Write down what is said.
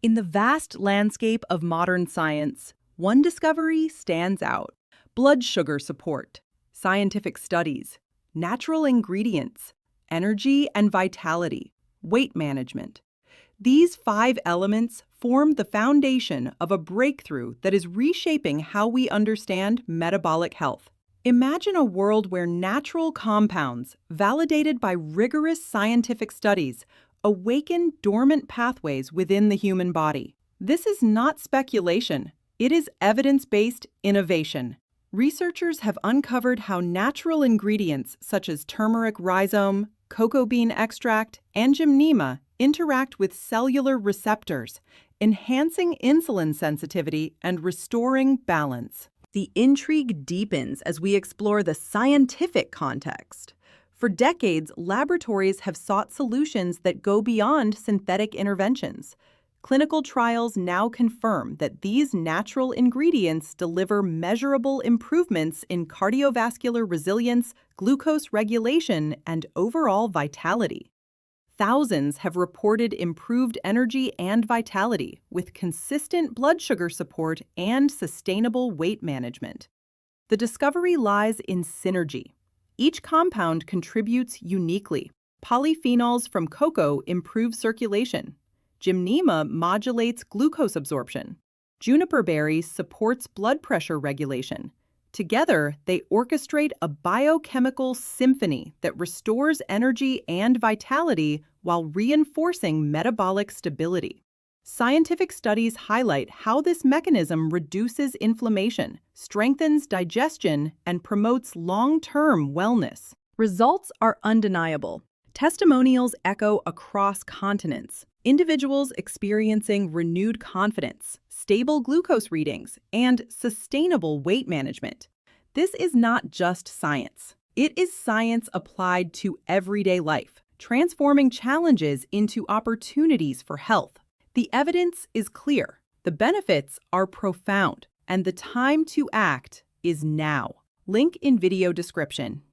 In the vast landscape of modern science, one discovery stands out: blood sugar support, scientific studies, natural ingredients, energy and vitality, weight management. These 5 elements form the foundation of a breakthrough that is reshaping how we understand metabolic health. Imagine a world where natural compounds, validated by rigorous scientific studies, awaken dormant pathways within the human body. This is not speculation, it is evidence-based innovation. Researchers have uncovered how natural ingredients such as turmeric rhizome, cocoa bean extract, and gymnema interact with cellular receptors, enhancing insulin sensitivity and restoring balance. The intrigue deepens as we explore the scientific context. For decades, laboratories have sought solutions that go beyond synthetic interventions. Clinical trials now confirm that these natural ingredients deliver measurable improvements in cardiovascular resilience, glucose regulation, and overall vitality. Thousands have reported improved energy and vitality with consistent blood sugar support and sustainable weight management. The discovery lies in synergy. Each compound contributes uniquely. Polyphenols from cocoa improve circulation. Gymnema modulates glucose absorption. Juniper berry supports blood pressure regulation. Together, they orchestrate a biochemical symphony that restores energy and vitality while reinforcing metabolic stability. Scientific studies highlight how this mechanism reduces inflammation, strengthens digestion, and promotes long-term wellness. Results are undeniable. Testimonials echo across continents. Individuals experiencing renewed confidence, stable glucose readings, and sustainable weight management. This is not just science. It is science applied to everyday life, transforming challenges into opportunities for health. The evidence is clear, the benefits are profound, and the time to act is now. Link in video description.